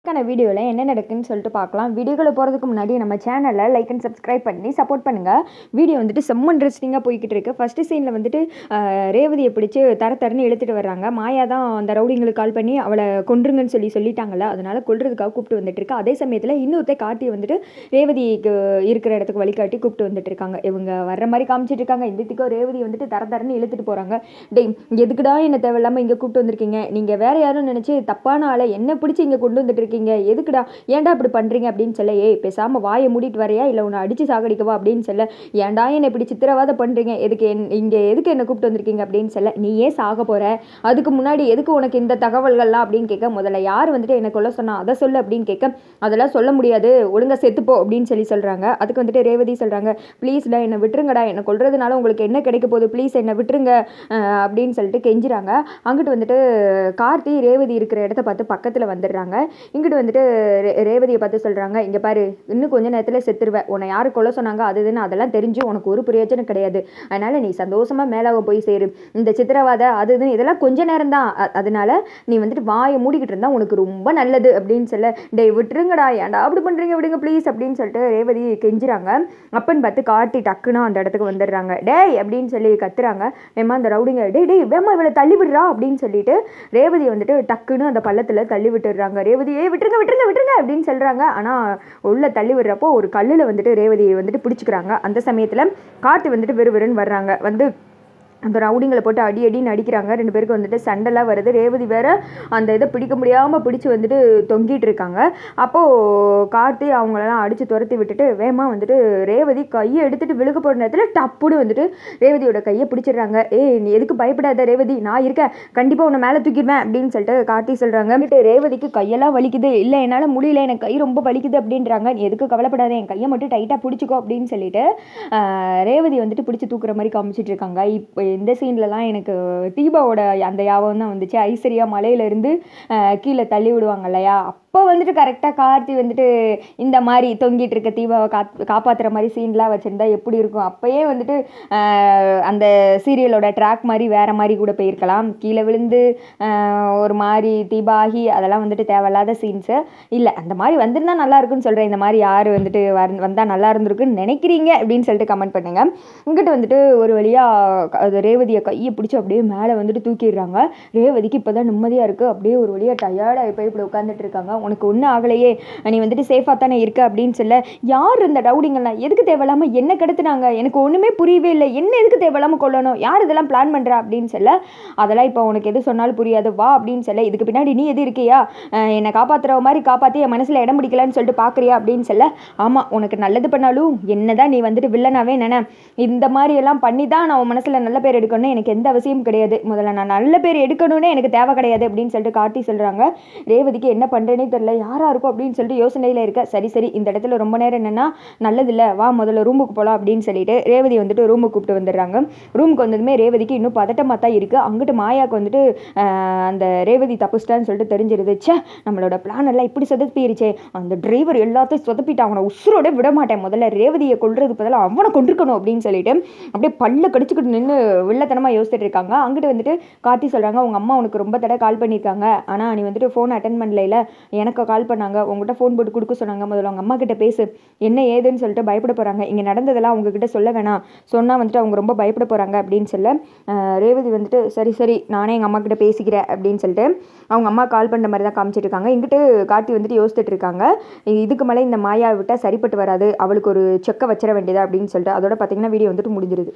வீடியோவில் என்ன நடக்குன்னு சொல்லிட்டு பார்க்கலாம். வீடியோக்குள்ள போகிறதுக்கு முன்னாடி நம்ம சேனலை லைக் அண்ட் சப்ஸ்கிரைப் பண்ணி சப்போர்ட் பண்ணுங்கள். வீடியோ வந்துட்டு செம்ம இன்ட்ரெஸ்டிங்காக போய்கிட்டு இருக்கு. ஃபஸ்ட்டு சீனில் வந்துட்டு ரேவதியை பிடிச்சி தரன்னு இழுத்துட்டு வர்றாங்க. மாயா தான் அந்த ரவுடிங்களுக்கு கால் பண்ணி அவளை கொன்றுங்கன்னு சொல்லிட்டாங்கல்ல, அதனால் கொல்றதுக்காக கூப்பிட்டு வந்துட்டு இருக்கு. அதே சமயத்தில் இன்னொருத்த காட்டி வந்துட்டு ரேவதிக்கு இருக்கிற இடத்துக்கு வழிகாட்டி கூப்பிட்டு வந்துட்டு இருக்காங்க. இவங்க வர்ற மாதிரி காமிச்சிட்டு இருக்காங்க. இதுக்கோ ரேவதி வந்துட்டு தரன்னு இழுத்துட்டு போகிறாங்க. டேய், எதுக்குடா என்ன தேவையில்லாமல் இங்கே கூப்பிட்டு வந்திருக்கீங்க? நீங்கள் வேற யாரும் நினச்சி தப்பான ஆளை என்ன பிடிச்சி இங்கே கொண்டு வந்துட்டு எதுக்குடா, ஏன்டா இப்படி பண்றீங்க அப்படின்னு சொல்ல, ஏய் பேசாம வாயை மூடிட்டு வரையா இல்லை உன்னை அடிச்சு சாகடிக்கவா அப்படின்னு சொல்ல, ஏன்டா என்னை இப்படி சித்திரவாத பண்றீங்க, எதுக்கு என்ன கூப்பிட்டு வந்திருக்கீங்க அப்படின்னு சொல்ல, நீ ஏன் சாக போற, அதுக்கு முன்னாடி எதுக்கு உனக்கு இந்த தகவல்கள்லாம் அப்படின்னு கேட்க, முதல்ல யார் வந்துட்டு என்னை கொல்ல சொன்னா அதை சொல்லு அப்படின்னு கேட்க, அதெல்லாம் சொல்ல முடியாது, ஒழுங்கா செத்துப்போ அப்படின்னு சொல்றாங்க. அதுக்கு வந்துட்டு ரேவதி சொல்றாங்க, ப்ளீஸ்டா என்னை விட்டுருங்கடா, என்னை கொல்றதுனால உங்களுக்கு என்ன கிடைக்க போகுது, ப்ளீஸ் என்னை விட்டுருங்க அப்படின்னு சொல்லிட்டு கெஞ்சுறாங்க. அங்கிட்டு வந்துட்டு கார்த்தி ரேவதி இருக்கிற இடத்த பார்த்து பக்கத்தில் வந்துடுறாங்க. இங்கிட்டு வந்துட்டு ரேவதியை பார்த்து சொல்கிறாங்க, இங்கே பாரு, இன்னும் கொஞ்ச நேரத்தில் செத்துருவேன், உன்னை யார் கொல்ல சொன்னாங்க அதுன்னு அதெல்லாம் தெரிஞ்சு உனக்கு ஒரு பிரயோஜனம் கிடையாது, அதனால் நீ சந்தோஷமாக மேலாக போய் சேரு, இந்த சித்திரவாதை அதுன்னு இதெல்லாம் கொஞ்ச நேரம் தான், அதனால நீ வந்துட்டு வாயை மூடிக்கிட்டு இருந்தால் உனக்கு ரொம்ப நல்லது அப்படின்னு சொல்ல, டே விட்டுருங்கடா, ஏன்டா அப்படி பண்ணுறீங்க, விடுங்க ப்ளீஸ் அப்படின்னு சொல்லிட்டு ரேவதி கெஞ்சுறாங்க. அப்பன்னு பார்த்து காட்டி டக்குனா அந்த இடத்துக்கு வந்துடுறாங்க. டேய் அப்படின்னு சொல்லி கத்துறாங்க. வேமா அந்த ரவுடிங்க, டேய் வேமா இவளை தள்ளி விடுறா அப்படின்னு சொல்லிட்டு ரேவதி வந்துட்டு டக்குன்னு அந்த பள்ளத்தில் தள்ளி விட்டுடுறாங்க. ரேவதியே விட்டுருங்க அப்படின்னு சொல்கிறாங்க. ஆனால் உள்ள தள்ளி விடுறப்போ ஒரு கல்லில் வந்துட்டு ரேவதியை வந்துட்டு பிடிச்சிக்கிறாங்க. அந்த சமயத்தில் கார்த்தி வந்துட்டு வெறுன்னு வர்றாங்க. வந்து அந்த ரவுடிங்களை போட்டு அடின்னு அடிக்கிறாங்க. 2 பேருக்கு வந்துட்டு சண்டைலாம் வருது. ரேவதி வேற அந்த இதை பிடிக்க முடியாமல் பிடிச்சி வந்துட்டு தொங்கிட்டு இருக்காங்க. அப்போது கார்த்தி அவங்களெல்லாம் அடித்து துரத்தி விட்டுட்டு வேகமாக வந்துட்டு ரேவதி கையை எடுத்துகிட்டு விழுக போகிற நேரத்தில் டப்புன்னு வந்துட்டு ரேவதியோட கையை பிடிச்சிடுறாங்க. நீ எதுக்கு பயப்படாத ரேவதி, நான் இருக்கேன், கண்டிப்பாக உன்னை மேலே தூக்கிடுவேன் அப்படின்னு சொல்லிட்டு கார்த்தி சொல்கிறாங்க. ரேவதிக்கு கையெல்லாம் வலிக்குது, இல்லை என்னால் முடியல, எனக்கு கை ரொம்ப வலிக்குது அப்படின்றாங்க. நீ எதுக்கு கவலைப்படாத, என் கையை மட்டும் டைட்டாக பிடிச்சிக்கோ அப்படின்னு சொல்லிட்டு ரேவதி வந்துட்டு பிடிச்சி தூக்குற மாதிரி காமிச்சிட்டு இருக்காங்க. இப்போ இந்த சீன்லலாம் எனக்கு தீபாவோட அந்த யாபகம் தான் வந்துச்சு. ஐஸ்வர்யா மலையிலேருந்து கீழே தள்ளி விடுவாங்க இல்லையா, அப்போ வந்துட்டு கரெக்டாக கார்த்தி வந்துட்டு இந்த மாதிரி தொங்கிட்டு இருக்க தீபாவை காப்பாற்றுற மாதிரி சீன்லாம் வச்சுருந்தா எப்படி இருக்கும். அப்போயே வந்துட்டு அந்த சீரியலோட ட்ராக் மாதிரி வேறு மாதிரி கூட போயிருக்கலாம். கீழே விழுந்து ஒரு மாதிரி தீபாகி அதெல்லாம் வந்துட்டு தேவையில்லாத சீன்ஸு இல்லை. அந்த மாதிரி வந்திருந்தால் நல்லா இருக்குன்னு சொல்கிறேன். இந்த மாதிரி யார் வந்துட்டு வந்தால் நல்லா இருந்திருக்குன்னு நினைக்கிறீங்க அப்படின்னு சொல்லிட்டு கமெண்ட் பண்ணுங்கள். இங்கிட்டு வந்துட்டு ஒரு வழியாக ரேவதியை கையை பிடிச்சி அப்படியே மேலே வந்துட்டு தூக்கிடுறாங்க. ரேவதிக்கு இப்போ தான் நிம்மதியாக இருக்குது. அப்படியே ஒரு வழியாக டயர்டாக இப்போ இப்படி உட்காந்துட்டு இருக்காங்க. உனக்கு ஒன்றும் ஆகலையே, நீ வந்துட்டு சேஃபாக தானே இருக்க அப்படின்னு சொல்ல, யார் இந்த ரவுடிங்கெல்லாம் எதுக்கு தேவையில்லாமல் என்ன கெடுத்துனாங்க, எனக்கு ஒன்றுமே புரியவே இல்லை, என்ன எதுக்கு தேவையில்லாமல் கொல்லணும், யார் இதெல்லாம் பிளான் பண்ணுறா அப்படின்னு சொல்ல, அதெல்லாம் இப்போ உனக்கு எது சொன்னாலும் புரியாது, வா அப்படின்னு சொல்ல, இதுக்கு பின்னாடி நீ எது இருக்கியா, என்னை காப்பாற்றுற மாதிரி காப்பாற்றி என் மனசில் இடம் பிடிக்கலான்னு சொல்லிட்டு பார்க்குறியா அப்படின்னு சொல்ல, ஆமாம் உனக்கு நல்லது பண்ணாலும் என்ன தான் நீ வந்துட்டு வில்லனாவே இந்த மாதிரி எல்லாம் பண்ணி தான் நான் உன் மனசில் நல்ல பேர் எடுக்கணும், எனக்கு எந்த அவசியம் கிடையாது, முதல்ல நான் நல்ல பேர் எடுக்கணும்னே எனக்கு தேவை கிடையாது அப்படின்னு சொல்லிட்டு காட்டி சொல்கிறாங்க. ரேவதிக்கு என்ன பண்ணுறேனே தெரியல, யாராக இருக்கும் அப்படின்னு சொல்லிட்டு யோசனையில் இருக்க. சரி இந்த இடத்துல ரொம்ப நேரம் என்னென்னா நல்லதில்லை, வா முதல்ல ரூமுக்கு போகலாம் அப்படின்னு சொல்லிட்டு ரேவதி வந்துட்டு ரூமுக்கு கூப்பிட்டு வந்துடுறாங்க. ரூமுக்கு வந்ததுமே ரேவதிக்கு இன்னும் பதட்டமாக தான் இருக்குது. அங்கிட்டு மாயாவுக்கு வந்துட்டு அந்த ரேவதி தப்புச்சிட்டான்னு சொல்லிட்டு தெரிஞ்சிருது. நம்மளோட பிளான் எல்லாம் இப்படி சொதப்பிடுச்சே, அந்த டிரைவர் எல்லாத்தையும் சொதப்பிட்டு அவனை உசுரோட விட மாட்டேன், முதல்ல ரேவதியை கொல்றதுக்கு பதிலாக அவனை கொண்டிருக்கணும் அப்படின்னு சொல்லிட்டு அப்படியே பல்ல கடிச்சுக்கிட்டு நின்று வில்லத்தனமாக யோசிச்சுட்டு இருக்காங்க. அங்கிட்டு வந்துட்டு கார்த்தி சொல்கிறாங்க, உங்கள் அம்மா உனக்கு ரொம்ப தடவை கால் பண்ணியிருக்காங்க, ஆனால் நீ வந்துட்டு ஃபோன் அட்டன் பண்ணல, எனக்கு கால் பண்ணாங்க, உங்கள்கிட்ட ஃபோன் போட்டு கொடுக்க சொன்னாங்க, முதல்ல அவங்க அம்மா கிட்ட பேசு, என்ன ஏதுன்னு சொல்லிட்டு பயப்பட போகிறாங்க, இங்கே நடந்ததெல்லாம் அவங்கக்கிட்ட சொல்ல வேணாம், சொன்னால் வந்துட்டு அவங்க ரொம்ப பயப்பட போகிறாங்க அப்படின்னு சொல்ல ரேவதி வந்துட்டு சரி நானே எங்கள் அம்மா கிட்ட பேசிக்கிறேன் அப்படின்னு சொல்லிட்டு அவங்க அம்மா கால் பண்ணுற மாதிரி தான் காமிச்சிட்டு இருக்காங்க. இங்கிட்டு கார்த்தி வந்துட்டு யோசிச்சுட்டு இருக்காங்க, இதுக்கு மேலே இந்த மாயா விட்டால் சரிப்பட்டு வராது, அவளுக்கு ஒரு செக்கை வச்சிட வேண்டியதா அப்படின்னு சொல்லிட்டு. அதோட பார்த்தீங்கன்னா வீடியோ வந்துட்டு முடிஞ்சிருது.